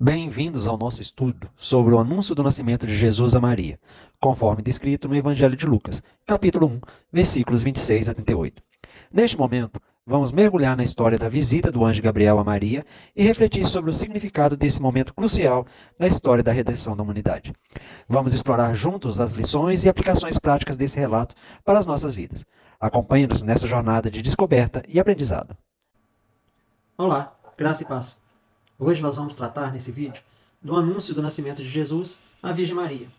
Bem-vindos ao nosso estudo sobre o anúncio do nascimento de Jesus a Maria, conforme descrito no Evangelho de Lucas, capítulo 1, versículos 26 a 38. Neste momento, vamos mergulhar na história da visita do anjo Gabriel a Maria e refletir sobre o significado desse momento crucial na história da redenção da humanidade. Vamos explorar juntos as lições e aplicações práticas desse relato para as nossas vidas. Acompanhe-nos nessa jornada de descoberta e aprendizado. Olá, graça e paz. Hoje nós vamos tratar nesse vídeo do anúncio do nascimento de Jesus à Virgem Maria.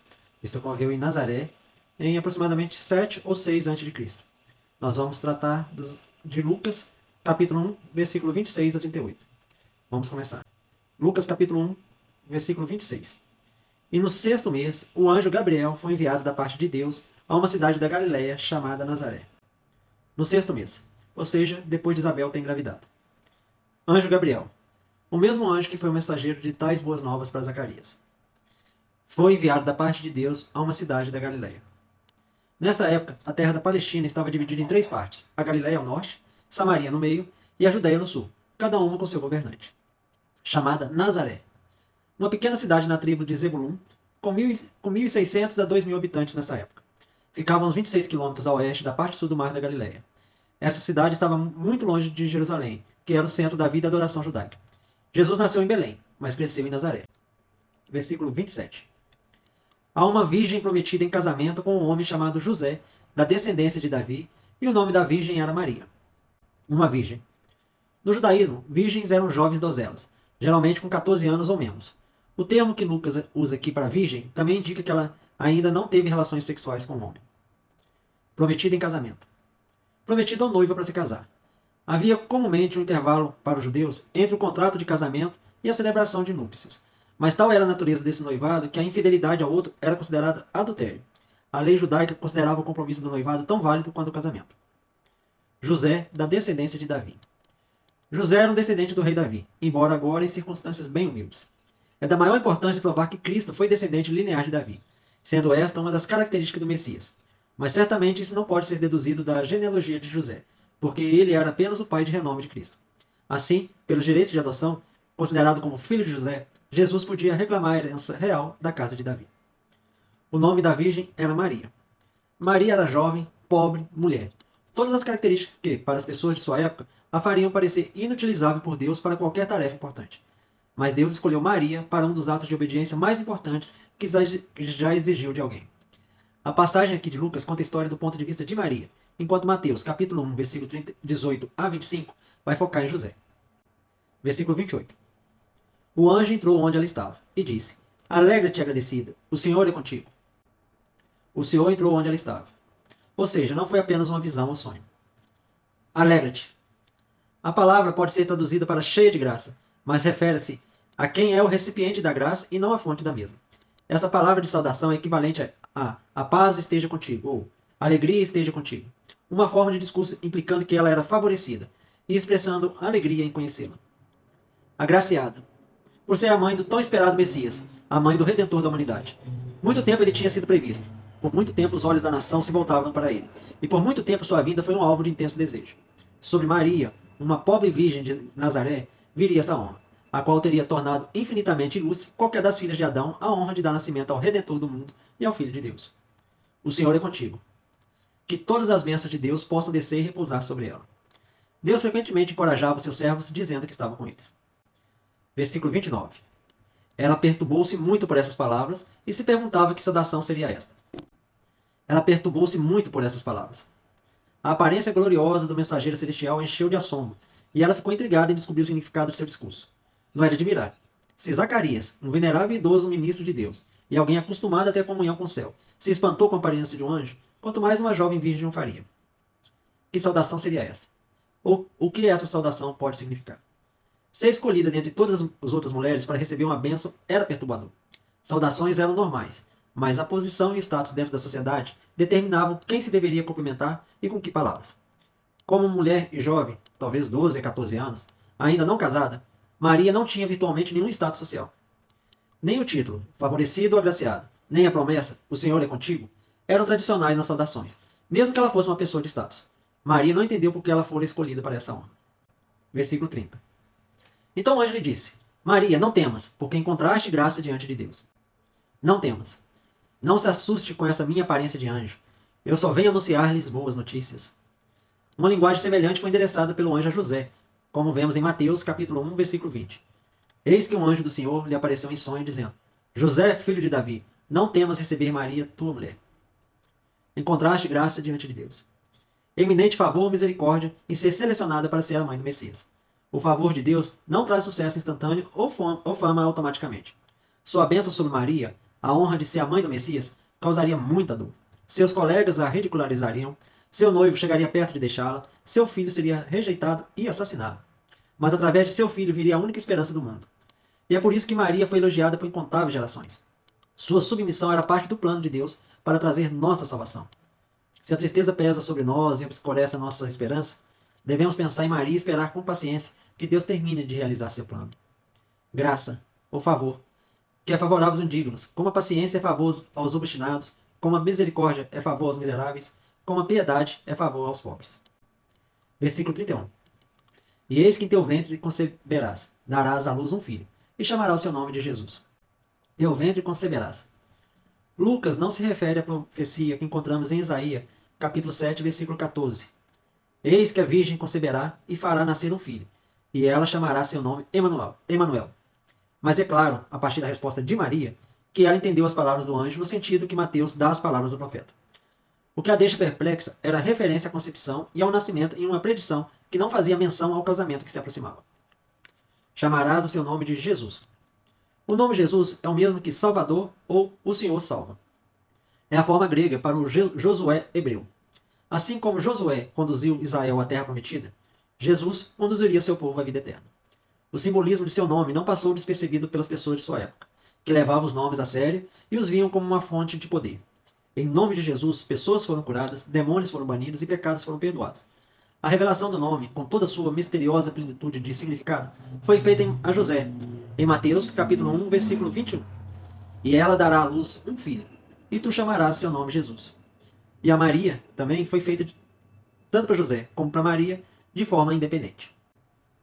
Isso ocorreu em Nazaré em aproximadamente 7 ou 6 a.C. Nós vamos tratar de Lucas, capítulo 1, versículo 26 a 38. Vamos começar. Lucas, capítulo 1, versículo 26. E no 6º mês, o anjo Gabriel foi enviado da parte de Deus a uma cidade da Galiléia chamada Nazaré. No 6º mês, ou seja, depois de Isabel ter engravidado. Anjo Gabriel, o mesmo anjo que foi o mensageiro de tais boas novas para Zacarias, foi enviado da parte de Deus a uma cidade da Galiléia. Nesta época, a terra da Palestina estava dividida em 3 partes: a Galiléia ao norte, Samaria no meio e a Judéia no sul, cada uma com seu governante, chamada Nazaré, uma pequena cidade na tribo de Zebulun, com 1.600 a 2.000 habitantes nessa época. Ficava uns 26 quilômetros a oeste da parte sul do mar da Galiléia. Essa cidade estava muito longe de Jerusalém, que era o centro da vida e adoração judaica. Jesus nasceu em Belém, mas cresceu em Nazaré. Versículo 27. Há uma virgem prometida em casamento com um homem chamado José, da descendência de Davi, e o nome da virgem era Maria. Uma virgem. No judaísmo, virgens eram jovens donzelas, geralmente com 14 anos ou menos. O termo que Lucas usa aqui para virgem também indica que ela ainda não teve relações sexuais com o homem. Prometida em casamento. Prometida ou noiva para se casar. Havia comumente um intervalo para os judeus entre o contrato de casamento e a celebração de núpcias. Mas tal era a natureza desse noivado que a infidelidade ao outro era considerada adultério. A lei judaica considerava o compromisso do noivado tão válido quanto o casamento. José, da descendência de Davi. José era um descendente do rei Davi, embora agora em circunstâncias bem humildes. É da maior importância provar que Cristo foi descendente linear de Davi, sendo esta uma das características do Messias. Mas certamente isso não pode ser deduzido da genealogia de José, porque ele era apenas o pai de renome de Cristo. Assim, pelo direito de adoção, considerado como filho de José, Jesus podia reclamar a herança real da casa de Davi. O nome da virgem era Maria. Maria era jovem, pobre, mulher. Todas as características que, para as pessoas de sua época, a fariam parecer inutilizável por Deus para qualquer tarefa importante. Mas Deus escolheu Maria para um dos atos de obediência mais importantes que já exigiu de alguém. A passagem aqui de Lucas conta a história do ponto de vista de Maria, enquanto Mateus, capítulo 1, versículo 18 a 25, vai focar em José. Versículo 28. O anjo entrou onde ela estava e disse: Alegra-te, agradecida, o Senhor é contigo. O Senhor entrou onde ela estava. Ou seja, não foi apenas uma visão ou sonho. Alegra-te. A palavra pode ser traduzida para cheia de graça, mas refere-se a quem é o recipiente da graça e não a fonte da mesma. Essa palavra de saudação é equivalente a paz esteja contigo, ou alegria esteja contigo. Uma forma de discurso implicando que ela era favorecida e expressando alegria em conhecê-la. Agraciada. Por ser a mãe do tão esperado Messias, a mãe do Redentor da humanidade. Muito tempo ele tinha sido previsto. Por muito tempo os olhos da nação se voltavam para ele. E por muito tempo sua vinda foi um alvo de intenso desejo. Sobre Maria, uma pobre virgem de Nazaré, viria esta honra, a qual teria tornado infinitamente ilustre qualquer das filhas de Adão a honra de dar nascimento ao Redentor do mundo e ao Filho de Deus. O Senhor é contigo. Que todas as bênçãos de Deus possam descer e repousar sobre ela. Deus frequentemente encorajava seus servos dizendo que estava com eles. Versículo 29. Ela perturbou-se muito por essas palavras e se perguntava que saudação seria esta. Ela perturbou-se muito por essas palavras. A aparência gloriosa do mensageiro celestial a encheu de assombro, e ela ficou intrigada em descobrir o significado de seu discurso. Não é de admirar. Se Zacarias, um venerável e idoso ministro de Deus, e alguém acostumado a ter comunhão com o céu, se espantou com a aparência de um anjo, quanto mais uma jovem virgem o faria. Que saudação seria essa? Ou o que essa saudação pode significar? Ser escolhida dentre todas as outras mulheres para receber uma bênção era perturbador. Saudações eram normais, mas a posição e o status dentro da sociedade determinavam quem se deveria cumprimentar e com que palavras. Como mulher e jovem, talvez 12 a 14 anos, ainda não casada, Maria não tinha virtualmente nenhum status social. Nem o título, favorecido ou agraciado, nem a promessa, o Senhor é contigo, eram tradicionais nas saudações, mesmo que ela fosse uma pessoa de status. Maria não entendeu por que ela fora escolhida para essa honra. Versículo 30. Então o anjo lhe disse: Maria, não temas, porque encontraste graça diante de Deus. Não temas. Não se assuste com essa minha aparência de anjo. Eu só venho anunciar-lhes boas notícias. Uma linguagem semelhante foi endereçada pelo anjo a José, como vemos em Mateus capítulo 1, versículo 20. Eis que um anjo do Senhor lhe apareceu em sonho, dizendo: José, filho de Davi, não temas receber Maria, tua mulher. Encontraste graça diante de Deus. Eminente favor ou misericórdia em ser selecionada para ser a mãe do Messias. O favor de Deus não traz sucesso instantâneo ou fama automaticamente. Sua bênção sobre Maria, a honra de ser a mãe do Messias, causaria muita dor. Seus colegas a ridicularizariam, seu noivo chegaria perto de deixá-la, seu filho seria rejeitado e assassinado. Mas através de seu filho viria a única esperança do mundo. E é por isso que Maria foi elogiada por incontáveis gerações. Sua submissão era parte do plano de Deus para trazer nossa salvação. Se a tristeza pesa sobre nós e obscurece a nossa esperança, devemos pensar em Maria e esperar com paciência que Deus termine de realizar seu plano. Graça, ou favor, que é favorável aos indignos, como a paciência é favor aos obstinados, como a misericórdia é favor aos miseráveis, como a piedade é favor aos pobres. Versículo 31. E eis que em teu ventre conceberás, darás à luz um filho, e chamará o seu nome de Jesus. Teu ventre conceberás. Lucas não se refere à profecia que encontramos em Isaías, capítulo 7, versículo 14. Eis que a virgem conceberá e fará nascer um filho, e ela chamará seu nome Emanuel. Mas é claro, a partir da resposta de Maria, que ela entendeu as palavras do anjo no sentido que Mateus dá às palavras do profeta. O que a deixa perplexa era a referência à concepção e ao nascimento em uma predição que não fazia menção ao casamento que se aproximava. Chamarás o seu nome de Jesus. O nome Jesus é o mesmo que Salvador ou o Senhor salva. É a forma grega para o Josué hebreu. Assim como Josué conduziu Israel à terra prometida, Jesus conduziria seu povo à vida eterna. O simbolismo de seu nome não passou despercebido pelas pessoas de sua época, que levavam os nomes a sério e os viam como uma fonte de poder. Em nome de Jesus, pessoas foram curadas, demônios foram banidos e pecados foram perdoados. A revelação do nome, com toda a sua misteriosa plenitude de significado, foi feita a José, em Mateus capítulo 1, versículo 21. E ela dará à luz um filho, e tu chamarás seu nome Jesus. E a Maria também foi feita tanto para José como para Maria, de forma independente.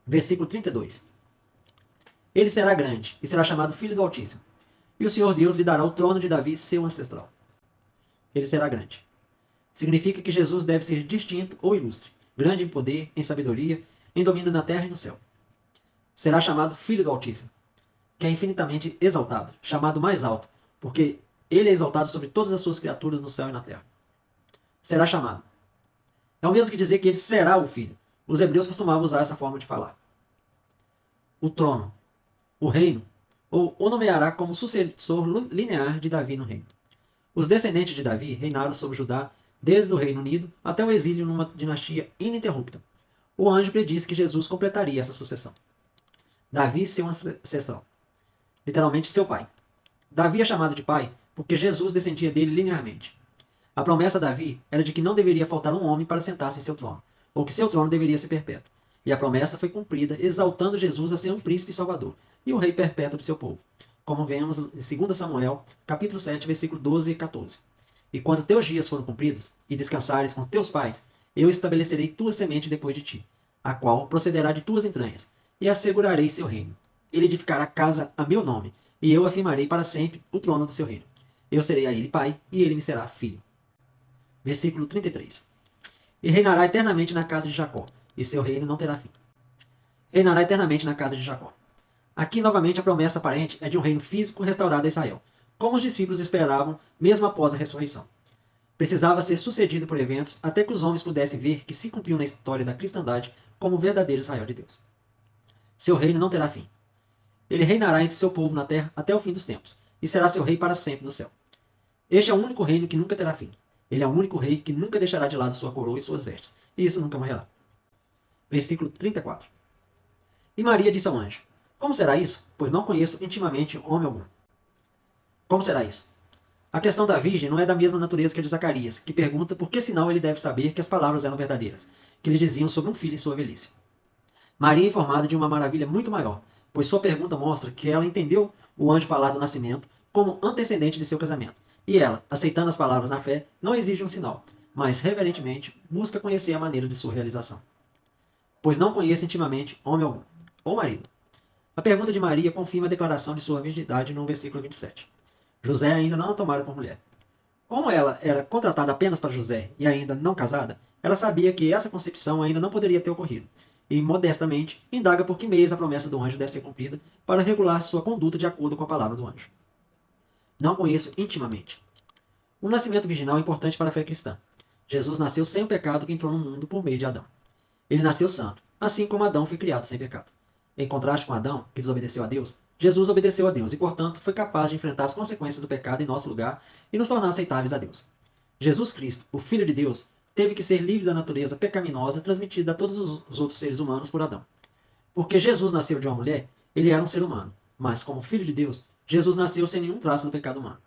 Versículo 32. Ele será grande, e será chamado Filho do Altíssimo. E o Senhor Deus lhe dará o trono de Davi, seu ancestral. Ele será grande. Significa que Jesus deve ser distinto ou ilustre, grande em poder, em sabedoria, em domínio na terra e no céu. Será chamado Filho do Altíssimo, que é infinitamente exaltado, chamado mais alto, porque ele é exaltado sobre todas as suas criaturas no céu e na terra. Será chamado. É o mesmo que dizer que ele será o Filho. Os hebreus costumavam usar essa forma de falar. O trono, o reino, ou o nomeará como sucessor linear de Davi no reino. Os descendentes de Davi reinaram sobre Judá desde o Reino Unido até o exílio numa dinastia ininterrupta. O anjo predisse que Jesus completaria essa sucessão. Davi, seu ancestral. Literalmente, seu pai. Davi é chamado de pai porque Jesus descendia dele linearmente. A promessa a Davi era de que não deveria faltar um homem para sentar-se em seu trono, ou que seu trono deveria ser perpétuo. E a promessa foi cumprida, exaltando Jesus a ser um príncipe e salvador, e o rei perpétuo de seu povo, como vemos em 2 Samuel, capítulo 7, versículo 12 e 14. E quando teus dias foram cumpridos, e descansares com teus pais, eu estabelecerei tua semente depois de ti, a qual procederá de tuas entranhas, e assegurarei seu reino. Ele edificará casa a meu nome, e eu afirmarei para sempre o trono do seu reino. Eu serei a ele pai, e ele me será filho. Versículo 33. E reinará eternamente na casa de Jacó, e seu reino não terá fim. Reinará eternamente na casa de Jacó. Aqui, novamente, a promessa aparente é de um reino físico restaurado a Israel, como os discípulos esperavam mesmo após a ressurreição. Precisava ser sucedido por eventos até que os homens pudessem ver que se cumpriu na história da cristandade como o verdadeiro Israel de Deus. Seu reino não terá fim. Ele reinará entre seu povo na terra até o fim dos tempos, e será seu rei para sempre no céu. Este é o único reino que nunca terá fim. Ele é o único rei que nunca deixará de lado sua coroa e suas vestes, e isso nunca morrerá. Versículo 34. E Maria disse ao anjo: Como será isso? Pois não conheço intimamente homem algum. Como será isso? A questão da virgem não é da mesma natureza que a de Zacarias, que pergunta por que sinal ele deve saber que as palavras eram verdadeiras, que lhe diziam sobre um filho em sua velhice. Maria é informada de uma maravilha muito maior, pois sua pergunta mostra que ela entendeu o anjo falar do nascimento como antecedente de seu casamento, e ela, aceitando as palavras na fé, não exige um sinal, mas reverentemente busca conhecer a maneira de sua realização. Pois não conheço intimamente homem algum, ou marido. A pergunta de Maria confirma a declaração de sua virgindade no versículo 27. José ainda não a tomara por mulher. Como ela era contratada apenas para José e ainda não casada, ela sabia que essa concepção ainda não poderia ter ocorrido, e modestamente indaga por que meios a promessa do anjo deve ser cumprida para regular sua conduta de acordo com a palavra do anjo. Não conheço intimamente. O nascimento virginal é importante para a fé cristã. Jesus nasceu sem o pecado que entrou no mundo por meio de Adão. Ele nasceu santo, assim como Adão foi criado sem pecado. Em contraste com Adão, que desobedeceu a Deus, Jesus obedeceu a Deus e, portanto, foi capaz de enfrentar as consequências do pecado em nosso lugar e nos tornar aceitáveis a Deus. Jesus Cristo, o Filho de Deus, teve que ser livre da natureza pecaminosa transmitida a todos os outros seres humanos por Adão. Porque Jesus nasceu de uma mulher, ele era um ser humano, mas como Filho de Deus, Jesus nasceu sem nenhum traço do pecado humano.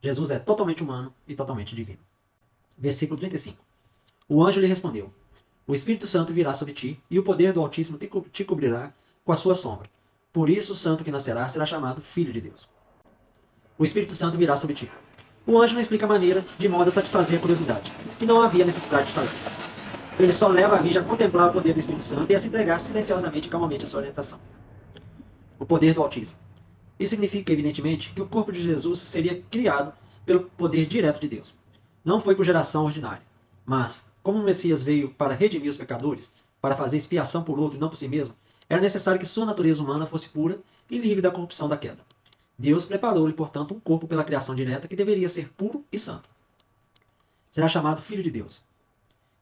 Jesus é totalmente humano e totalmente divino. Versículo 35. O anjo lhe respondeu: O Espírito Santo virá sobre ti, e o poder do Altíssimo te cobrirá com a sua sombra. Por isso o santo que nascerá será chamado Filho de Deus. O Espírito Santo virá sobre ti. O anjo não explica a maneira, de modo a satisfazer a curiosidade, que não havia necessidade de fazer. Ele só leva a virgem a contemplar o poder do Espírito Santo e a se entregar silenciosamente e calmamente à sua orientação. O poder do Altíssimo. Isso significa, evidentemente, que o corpo de Jesus seria criado pelo poder direto de Deus. Não foi por geração ordinária, mas, como o Messias veio para redimir os pecadores, para fazer expiação por outro e não por si mesmo, era necessário que sua natureza humana fosse pura e livre da corrupção da queda. Deus preparou-lhe, portanto, um corpo pela criação direta que deveria ser puro e santo. Será chamado Filho de Deus.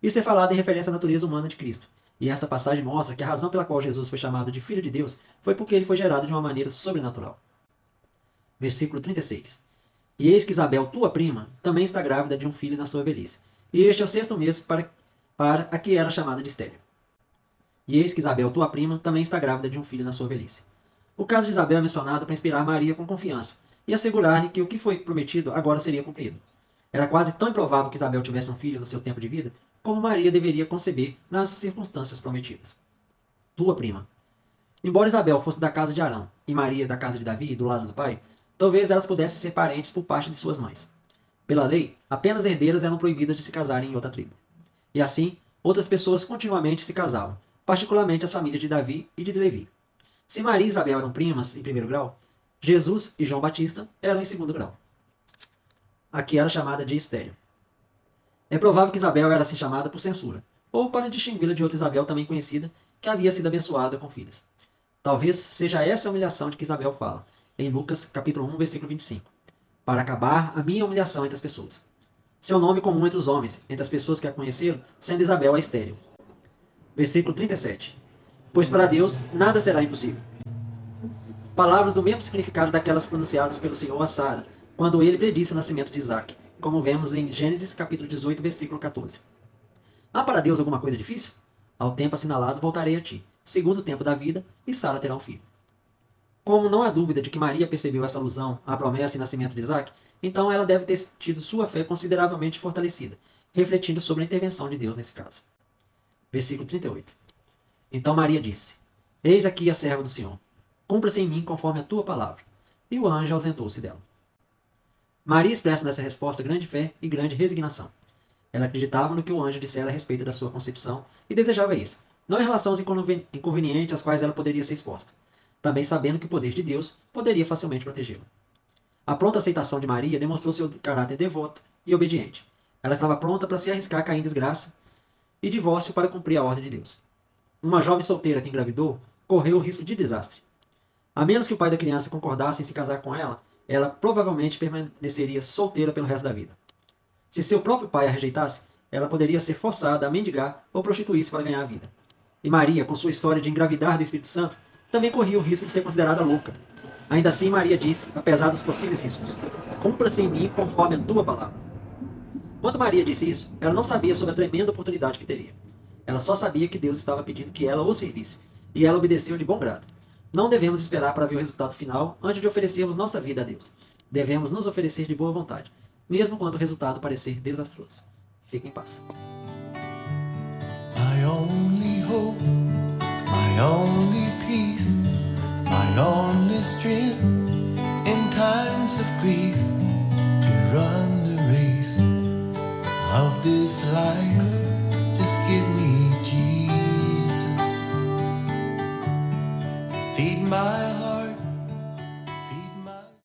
Isso é falado em referência à natureza humana de Cristo, e esta passagem mostra que a razão pela qual Jesus foi chamado de Filho de Deus foi porque ele foi gerado de uma maneira sobrenatural. Versículo 36. E eis que Isabel, tua prima, também está grávida de um filho na sua velhice, e este é o 6º mês para a que era chamada de estéril. E eis que Isabel, tua prima, também está grávida de um filho na sua velhice. O caso de Isabel é mencionado para inspirar Maria com confiança e assegurar-lhe que o que foi prometido agora seria cumprido. Era quase tão improvável que Isabel tivesse um filho no seu tempo de vida, como Maria deveria conceber nas circunstâncias prometidas. Tua prima. Embora Isabel fosse da casa de Arão e Maria da casa de Davi, do lado do pai, talvez elas pudessem ser parentes por parte de suas mães. Pela lei, apenas herdeiras eram proibidas de se casarem em outra tribo. E assim, outras pessoas continuamente se casavam, particularmente as famílias de Davi e de Levi. Se Maria e Isabel eram primas em primeiro grau, Jesus e João Batista eram em segundo grau. Aqui era chamada de estéril. É provável que Isabel era assim chamada por censura, ou para distingui-la de outra Isabel também conhecida, que havia sido abençoada com filhos. Talvez seja essa a humilhação de que Isabel fala, em Lucas capítulo 1, versículo 25, para acabar a minha humilhação entre as pessoas. Seu nome comum entre os homens, entre as pessoas que a conheceram, sendo Isabel a estéril. Versículo 37. Pois para Deus nada será impossível. Palavras do mesmo significado daquelas pronunciadas pelo Senhor a Sara, quando ele predisse o nascimento de Isaac, como vemos em Gênesis capítulo 18, versículo 14. Há para Deus alguma coisa difícil? Ao tempo assinalado voltarei a ti, segundo o tempo da vida, e Sara terá um filho. Como não há dúvida de que Maria percebeu essa alusão à promessa e nascimento de Isaac, então ela deve ter tido sua fé consideravelmente fortalecida, refletindo sobre a intervenção de Deus nesse caso. Versículo 38. Então Maria disse: Eis aqui a serva do Senhor. Cumpra-se em mim conforme a tua palavra. E o anjo ausentou-se dela. Maria expressa nessa resposta grande fé e grande resignação. Ela acreditava no que o anjo dissera a respeito da sua concepção e desejava isso, não em relação aos inconvenientes aos quais ela poderia ser exposta, também sabendo que o poder de Deus poderia facilmente protegê-la. A pronta aceitação de Maria demonstrou seu caráter devoto e obediente. Ela estava pronta para se arriscar a cair em desgraça e divórcio para cumprir a ordem de Deus. Uma jovem solteira que engravidou correu o risco de desastre. A menos que o pai da criança concordasse em se casar com ela, ela provavelmente permaneceria solteira pelo resto da vida. Se seu próprio pai a rejeitasse, ela poderia ser forçada a mendigar ou prostituir-se para ganhar a vida. E Maria, com sua história de engravidar do Espírito Santo, também corria o risco de ser considerada louca. Ainda assim, Maria disse, apesar dos possíveis riscos: Cumpra-se em mim conforme a tua palavra. Quando Maria disse isso, ela não sabia sobre a tremenda oportunidade que teria. Ela só sabia que Deus estava pedindo que ela o servisse, e ela obedeceu de bom grado. Não devemos esperar para ver o resultado final antes de oferecermos nossa vida a Deus. Devemos nos oferecer de boa vontade, mesmo quando o resultado parecer desastroso. Fique em paz. My only hope, my only peace, my only strength in times of grief.